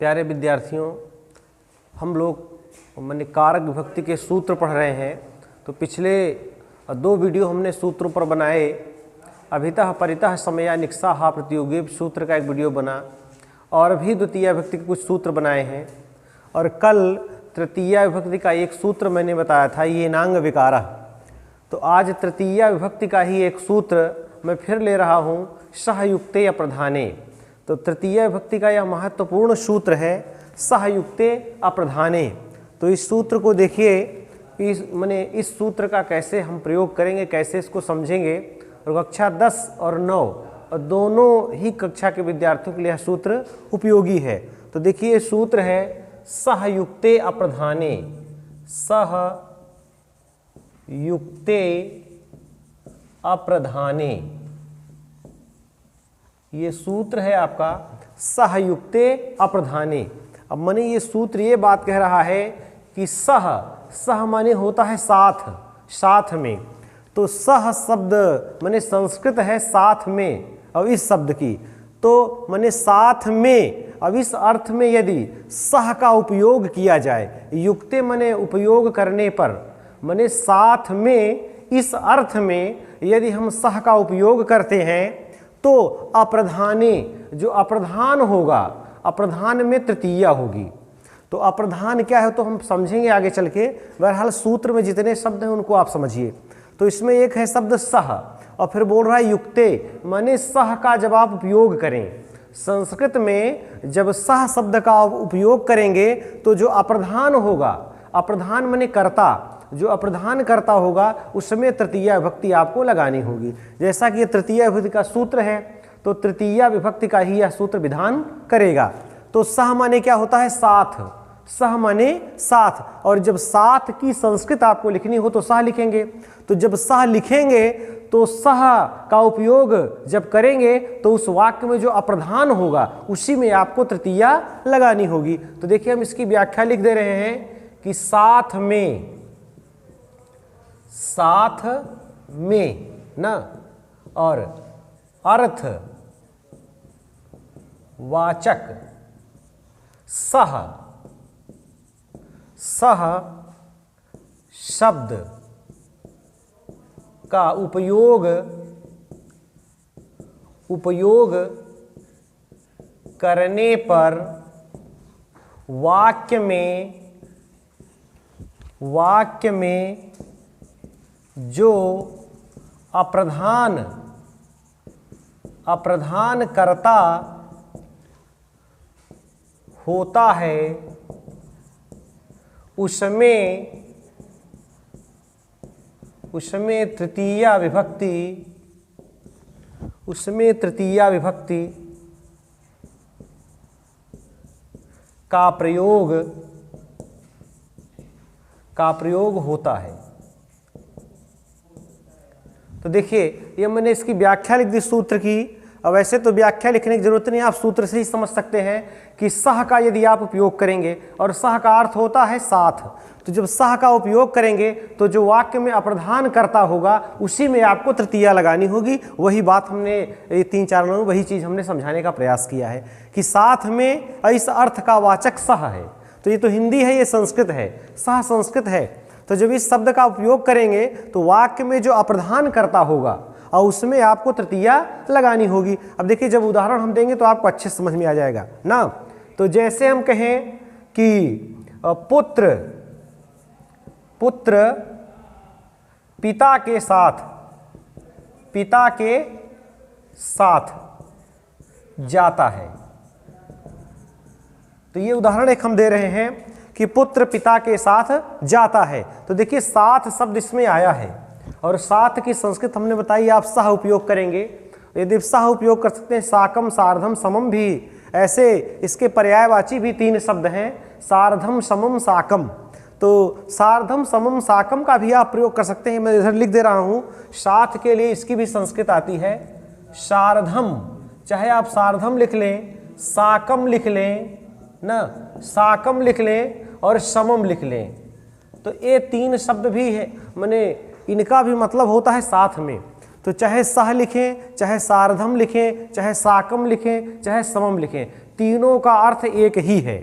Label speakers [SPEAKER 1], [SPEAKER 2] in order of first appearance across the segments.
[SPEAKER 1] प्यारे विद्यार्थियों, हम लोग माने कारक विभक्ति के सूत्र पढ़ रहे हैं। तो पिछले 2 वीडियो हमने सूत्रों पर बनाए। अभितः परितः समया निक्साहा प्रतियोगी सूत्र का एक वीडियो बना और भी द्वितीय विभक्ति के कुछ सूत्र बनाए हैं। और कल तृतीय विभक्ति का एक सूत्र मैंने बताया था, ये नांग विकारः। तो आज तृतीय विभक्ति का ही एक सूत्र मैं फिर ले रहा हूँ, सहयुक्ते अप्रधाने। तो तृतीय विभक्ति का यह महत्वपूर्ण सूत्र है, सहयुक्ते अप्रधाने। तो इस सूत्र को देखिए, इस सूत्र का कैसे हम प्रयोग करेंगे, कैसे इसको समझेंगे। और कक्षा 10 और 9 और दोनों ही कक्षा के विद्यार्थियों के लिए यह सूत्र उपयोगी है। तो देखिए सूत्र है सहयुक्ते अप्रधाने, सहयुक्ते अप्रधाने। ये सूत्र है आपका सहयुक्ते अप्रधाने। अब माने ये सूत्र ये बात कह रहा है कि सह माने होता है साथ, साथ में। तो सह शब्द माने संस्कृत है साथ में, और इस शब्द की तो माने साथ में। अब इस अर्थ में यदि सह का उपयोग किया जाए, युक्ते माने उपयोग करने पर, माने साथ में, इस अर्थ में यदि हम सह का उपयोग करते हैं तो अप्रधाने, जो अप्रधान होगा, अप्रधान में तृतीया होगी। तो अप्रधान क्या है तो हम समझेंगे आगे चल के। बहरहाल सूत्र में जितने शब्द हैं उनको आप समझिए। तो इसमें एक है शब्द सह, और फिर बोल रहा है युक्ते, माने सह का जब आप उपयोग करें, संस्कृत में जब सह शब्द का उपयोग करेंगे तो जो अप्रधान होगा, अप्रधान माने कर्ता, जो अप्रधान करता होगा उसमें तृतीया विभक्ति आपको लगानी होगी। जैसा कि ये तृतीया विभक्ति का सूत्र है, तो तृतीया विभक्ति का ही यह सूत्र विधान करेगा। तो सह माने क्या होता है, साथ। सह माने साथ, और जब साथ की संस्कृत आपको लिखनी हो तो सह लिखेंगे। तो जब सह लिखेंगे तो सह का उपयोग जब करेंगे तो उस वाक्य में जो अप्रधान होगा उसी में आपको तृतीया लगानी होगी। तो देखिए हम इसकी व्याख्या लिख दे रहे हैं कि साथ में, साथ में ना, और अर्थ वाचक सह, सह शब्द का उपयोग करने पर वाक्य में जो अप्रधान कर्ता होता है उसमें तृतीया विभक्ति का प्रयोग होता है। तो देखिए ये मैंने इसकी व्याख्या लिख दी सूत्र की। अब वैसे तो व्याख्या लिखने की जरूरत नहीं, आप सूत्र से ही समझ सकते हैं कि सह का यदि आप उपयोग करेंगे, और सह का अर्थ होता है साथ, तो जब सह का उपयोग करेंगे तो जो वाक्य में अप्रधान करता होगा उसी में आपको तृतीया लगानी होगी। वही बात हमने 3-4 में वही चीज़ हमने समझाने का प्रयास किया है कि साथ में इस अर्थ का वाचक सह है। तो ये तो हिंदी है, ये संस्कृत है, सह संस्कृत है। तो जब इस शब्द का उपयोग करेंगे तो वाक्य में जो अप्रधान करता होगा और उसमें आपको तृतीया लगानी होगी। अब देखिए जब उदाहरण हम देंगे तो आपको अच्छे समझ में आ जाएगा ना। तो जैसे हम कहें कि पुत्र पिता के साथ जाता है। तो ये उदाहरण एक हम दे रहे हैं कि पुत्र पिता के साथ जाता है। तो देखिए साथ शब्द इसमें आया है, और साथ की संस्कृत हमने बताई आप सह उपयोग करेंगे। यदि सह उपयोग कर सकते हैं, साकम सार्धम समम भी, ऐसे इसके पर्यायवाची भी 3 शब्द हैं, सार्धम समम साकम। तो सार्धम समम साकम का भी आप प्रयोग कर सकते हैं। मैं इधर लिख दे रहा हूँ, साथ के लिए इसकी भी संस्कृत आती है सार्धम। चाहे आप सार्धम लिख लें, साकम लिख लें ना, साकम लिख लें और समम लिख लें, तो ये 3 शब्द भी है, माने इनका भी मतलब होता है साथ में। तो चाहे सह लिखें, चाहे सार्धम लिखें, चाहे साकम लिखें, चाहे समम लिखें, तीनों का अर्थ एक ही है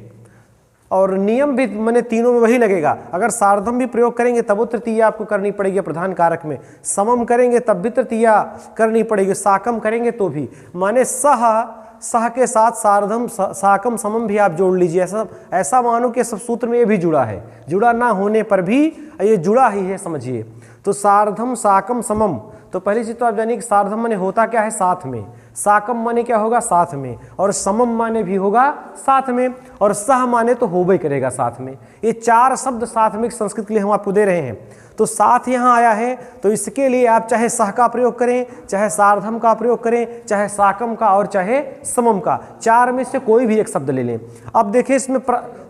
[SPEAKER 1] और नियम भी माने तीनों में वही लगेगा। अगर सार्वधम भी प्रयोग करेंगे तब वो तृतीया आपको करनी पड़ेगी प्रधान कारक में, समम करेंगे तब भी तृतीया करनी पड़ेगी, साकम करेंगे तो भी। माने सह के साथ सार्वधम साकम समम भी आप जोड़ लीजिए। ऐसा मानो कि सब सूत्र में ये भी जुड़ा है, जुड़ा ना होने पर भी ये जुड़ा ही है, समझिए। तो सार्वधम साकम समम, तो पहली चीज तो आप जानिए कि सार्वधम माने होता क्या है, साथ में, साकम माने क्या होगा, साथ में, और समम माने भी होगा साथ में, और सह माने तो होबे करेगा साथ में। ये चार शब्द साथ में संस्कृत के लिए हम आपको दे रहे हैं। तो साथ यहाँ आया है, तो इसके लिए आप चाहे सह का प्रयोग करें, चाहे सार्वधम का प्रयोग करें, चाहे साकम का और चाहे समम का, चार में से कोई भी एक शब्द ले लें। अब देखिए इसमें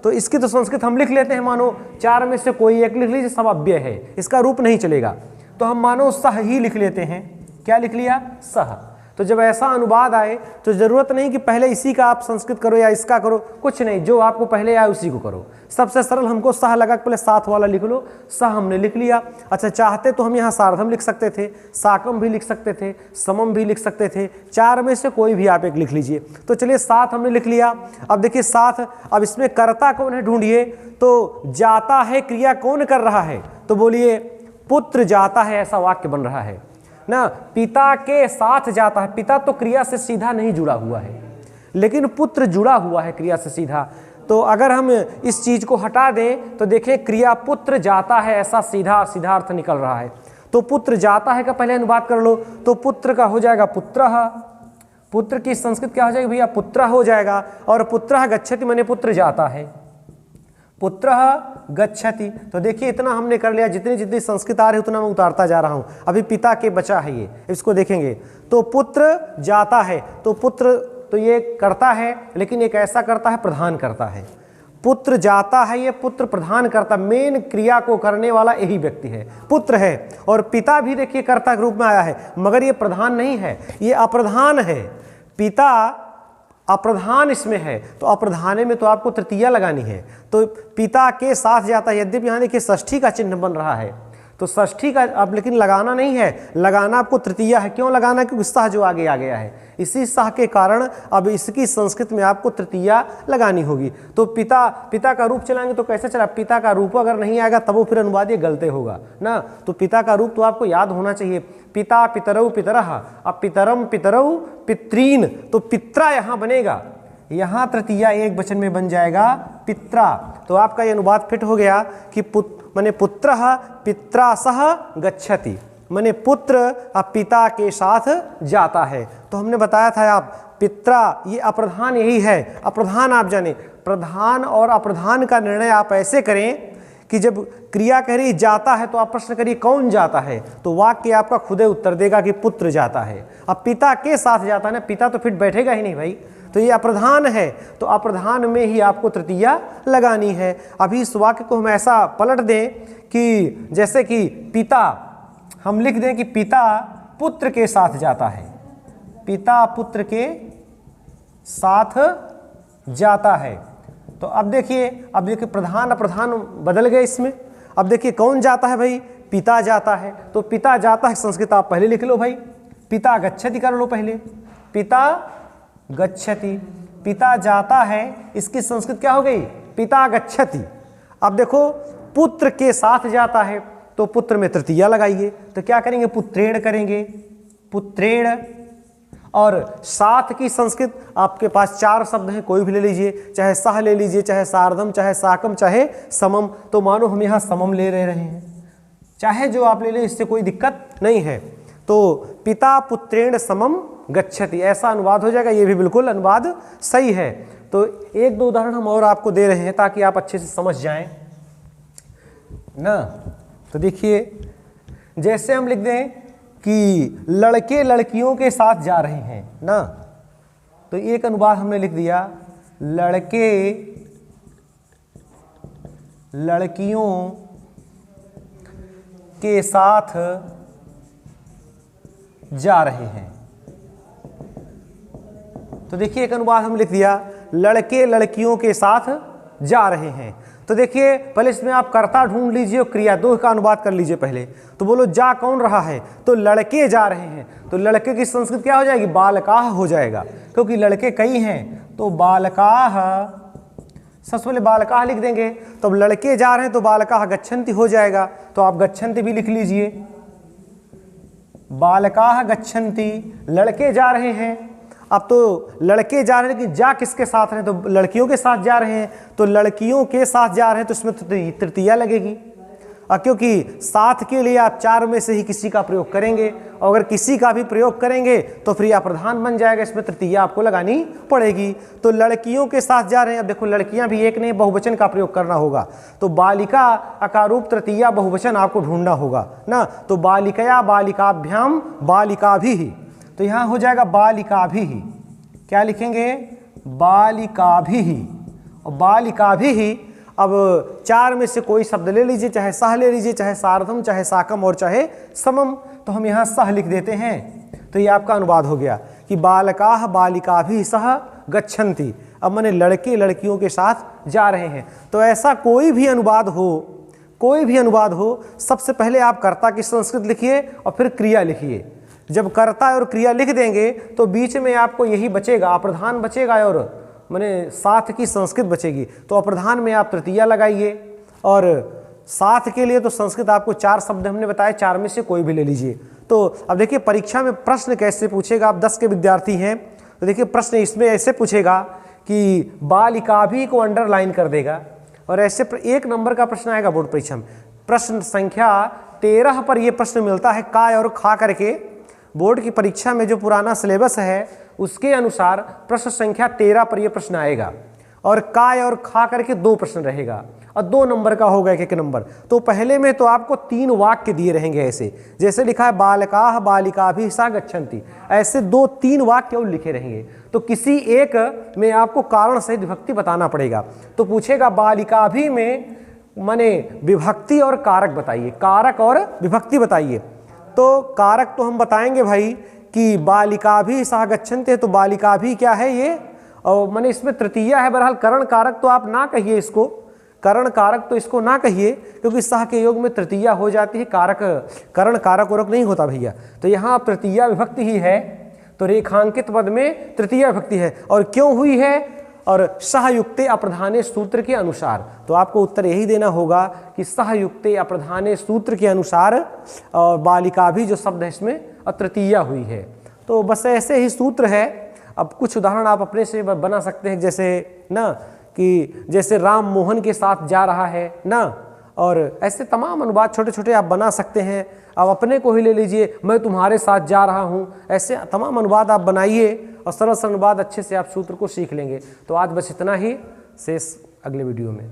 [SPEAKER 1] तो इसकी तो संस्कृत हम लिख लेते हैं, मानो चार में से कोई एक लिख लीजिए, सब अव्यय है, इसका रूप नहीं चलेगा, तो हम मानो सह ही लिख लेते हैं। क्या लिख लिया, सह। तो जब ऐसा अनुवाद आए तो जरूरत नहीं कि पहले इसी का आप संस्कृत करो या इसका करो, कुछ नहीं, जो आपको पहले आए उसी को करो। सबसे सरल हमको सह लगा, पहले साथ वाला लिख लो, सह हमने लिख लिया। अच्छा, चाहते तो हम यहाँ सार्वधम लिख सकते थे, साकम भी लिख सकते थे, समम भी लिख सकते थे, चार में से कोई भी आप एक लिख लीजिए। तो चलिए साथ हमने लिख लिया। अब देखिए साथ, अब इसमें कर्ता कौन है ढूंढिए। तो जाता है क्रिया कौन कर रहा है, तो बोलिए पुत्र जाता है, ऐसा वाक्य बन रहा है ना। पिता के साथ जाता है, पिता तो क्रिया से सीधा नहीं जुड़ा हुआ है, लेकिन पुत्र जुड़ा हुआ है क्रिया से सीधा। तो अगर हम इस चीज को हटा दें तो देखें क्रिया पुत्र जाता है, ऐसा सीधा सीधा अर्थ निकल रहा है। तो पुत्र जाता है का पहले अनुवाद कर लो, तो पुत्र का हो जाएगा पुत्रः, पुत्र की संस्कृत क्या हो जाएगी भैया, पुत्रः हो जाएगा। और पुत्रः गच्छति माने पुत्र जाता है, पुत्रः गच्छति। तो देखिए इतना हमने कर लिया, जितनी जितनी संस्कृत आ रही है उतना मैं उतारता जा रहा हूं। अभी पिता के बचा है ये, इसको देखेंगे। तो पुत्र जाता है, तो पुत्र तो ये करता है, लेकिन एक ऐसा करता है प्रधान करता है। पुत्र जाता है, ये पुत्र प्रधान करता, मेन क्रिया को करने वाला यही व्यक्ति है, पुत्र है। और पिता भी देखिए कर्ता के रूप में आया है, मगर ये प्रधान नहीं है, ये अप्रधान है। पिता अप्रधान इसमें है, तो अप्रधाने में तो आपको तृतीया लगानी है। तो पिता के साथ जाता है, यद्यपि यहाँ देखिए षष्ठी का चिन्ह बन रहा है, तो षष्ठी का अब लेकिन लगाना नहीं है, लगाना आपको तृतीया है। क्यों लगाना, क्योंकि सह जो आगे आ गया है, इसी सह के कारण अब इसकी संस्कृत में आपको तृतीया लगानी होगी। तो पिता का रूप चलाएंगे तो कैसे चला, पिता का रूप अगर नहीं आएगा तब वो फिर अनुवाद ये गलते होगा ना। तो पिता का रूप तो आपको याद होना चाहिए, पिता पितरौ पितरः, अब पितरम पितरौ पितॄन, तो पित्रा यहाँ बनेगा, यहाँ तृतीया एक वचन में बन जाएगा पित्रा। तो आपका ये अनुवाद फिट हो गया कि माने पुत्रः पित्रा सह गच्छति, माने पुत्र अब पिता के साथ जाता है। तो हमने बताया था आप पित्रा, ये अप्रधान यही है। अप्रधान आप जाने, प्रधान और अप्रधान का निर्णय आप ऐसे करें कि जब क्रिया कह रही जाता है तो आप प्रश्न करिए कौन जाता है, तो वाक्य आपका खुदे उत्तर देगा कि पुत्र जाता है। अब पिता के साथ जाता है ना, पिता तो फिर बैठेगा ही नहीं भाई, तो ये अप्रधान है, तो अप्रधान में ही आपको तृतीया लगानी है। अभी इस वाक्य को हम ऐसा पलट दें कि जैसे कि पिता, हम लिख दें कि पिता पुत्र के साथ जाता है, पिता पुत्र के साथ जाता है। तो अब देखिए प्रधान अप्रधान बदल गए इसमें। अब देखिए कौन जाता है भाई, पिता जाता है, तो पिता जाता है संस्कृत आप पहले लिख लो भाई, पिता गच्छति कर लो पहले, पिता गच्छति, पिता जाता है, इसकी संस्कृत क्या हो गई, पिता गच्छति। अब देखो पुत्र के साथ जाता है, तो पुत्र में तृतीया लगाइए, तो क्या करेंगे, पुत्रेण करेंगे, पुत्रेण। और साथ की संस्कृत आपके पास चार शब्द हैं, कोई भी ले लीजिए, चाहे सह ले लीजिए, चाहे सार्धम, चाहे साकम, चाहे समम। तो मानो हम यहाँ समम ले रहे हैं, चाहे जो आप ले लें, इससे कोई दिक्कत नहीं है। तो पिता पुत्रेण समम गच्छति, ऐसा अनुवाद हो जाएगा। ये भी बिल्कुल अनुवाद सही है। तो एक दो उदाहरण हम और आपको दे रहे हैं ताकि आप अच्छे से समझ जाएं ना। तो देखिए जैसे हम लिख दें कि लड़के लड़कियों के साथ जा रहे हैं ना, तो एक अनुवाद हमने लिख दिया, लड़के लड़कियों के साथ जा रहे हैं। तो देखिए एक अनुवाद हम लिख दिया, लड़के लड़कियों के साथ जा रहे हैं। तो देखिए पहले इसमें आप कर्ता ढूंढ लीजिए और क्रिया दो का अनुवाद कर लीजिए पहले। तो बोलो जा कौन रहा है, तो लड़के जा रहे हैं, तो लड़के की संस्कृत क्या हो जाएगी, बालकाः हो जाएगा, क्योंकि लड़के कई हैं। तो बालकाः, सबसे पहले बालकाः लिख देंगे। तो अब लड़के जा रहे हैं तो बालकाः गच्छन्ति हो जाएगा, तो आप गच्छन्ति भी लिख लीजिए। बालकाः गच्छन्ति, लड़के जा रहे हैं। अब तो लड़के जा रहे हैं, लेकिन जा किसके साथ हैं? तो लड़कियों के साथ जा रहे हैं, तो लड़कियों के साथ जा रहे हैं तो इसमें तृतीया लगेगी। क्योंकि साथ के लिए आप चार में से ही किसी का प्रयोग करेंगे, और अगर किसी का भी प्रयोग करेंगे तो फिर यह प्रधान बन जाएगा, इसमें तृतीया आपको लगानी पड़ेगी। तो लड़कियों के साथ जा रहे हैं। अब देखो लड़कियां भी एक नहीं, बहुवचन का प्रयोग करना होगा, तो बालिका अकारूप तृतीया बहुवचन आपको ढूंढना होगा ना। तो बालिकया बालिकाभ्याम बालिकाभिः, तो यहाँ हो जाएगा बालिकाभिः। क्या लिखेंगे? बालिकाभिः। और बालिकाभिः, अब चार में से कोई शब्द ले लीजिए, चाहे सह ले लीजिए, चाहे सार्धम, चाहे साकम और चाहे समम। तो हम यहाँ सह लिख देते हैं। तो ये आपका अनुवाद हो गया कि बालकाः बालिकाभिः सह गच्छन्ति। अब माने लड़के लड़कियों के साथ जा रहे हैं। तो ऐसा कोई भी अनुवाद हो, सबसे पहले आप कर्ता की संस्कृत लिखिए और फिर क्रिया लिखिए। जब कर्ता और क्रिया लिख देंगे तो बीच में आपको यही बचेगा, अप्रधान बचेगा और माने साथ की संस्कृत बचेगी। तो अप्रधान में आप तृतीया लगाइए, और साथ के लिए तो संस्कृत आपको चार शब्द हमने बताए, चार में से कोई भी ले लीजिए। तो अब देखिए परीक्षा में प्रश्न कैसे पूछेगा। आप 10 के विद्यार्थी हैं तो देखिए प्रश्न इसमें ऐसे पूछेगा कि बालिकाभिः को अंडरलाइन कर देगा, और ऐसे एक नंबर का प्रश्न आएगा बोर्ड परीक्षा में। प्रश्न संख्या 13 पर यह प्रश्न मिलता है, काय और खा करके। बोर्ड की परीक्षा में जो पुराना सिलेबस है उसके अनुसार प्रश्न संख्या 13 पर यह प्रश्न आएगा, और काय और खा करके 2 प्रश्न रहेगा, और 2 नंबर का होगा, एक नंबर। तो पहले में तो आपको 3 वाक्य दिए रहेंगे, ऐसे जैसे लिखा है बालकाः बालिकाभिः सा गच्छन्ति, ऐसे 2-3 वाक्य और लिखे रहेंगे। तो किसी एक में आपको कारण सहित विभक्ति बताना पड़ेगा। तो पूछेगा बालिकाभिः में माने विभक्ति और कारक बताइए, कारक और विभक्ति बताइए। तो कारक तो हम बताएंगे भाई कि बालिकाभिः सह गच्छन्ति, तो बालिकाभिः क्या है ये, और माने इसमें तृतीया है। बहरहाल करण कारक तो आप ना कहिए इसको, करण कारक तो इसको ना कहिए, क्योंकि सह के योग में तृतीया हो जाती है, कारक करण कारक वरक नहीं होता भैया। तो यहाँ तृतीया विभक्ति ही है, तो रेखांकित पद में तृतीया विभक्ति है। और क्यों हुई है? और सहयुक्ते अप्रधाने सूत्र के अनुसार। तो आपको उत्तर यही देना होगा कि सहयुक्ते अप्रधाने सूत्र के अनुसार बालिकाभिः जो शब्द है इसमें तृतीया हुई है। तो बस ऐसे ही सूत्र है। अब कुछ उदाहरण आप अपने से बना सकते हैं, जैसे ना कि जैसे राम मोहन के साथ जा रहा है ना, और ऐसे तमाम अनुवाद छोटे छोटे आप बना सकते हैं। अब अपने को ही ले लीजिए, मैं तुम्हारे साथ जा रहा हूँ, ऐसे तमाम अनुवाद आप बनाइए, और सरल अनुवाद अच्छे से आप सूत्र को सीख लेंगे। तो आज बस इतना ही, शेष अगले वीडियो में।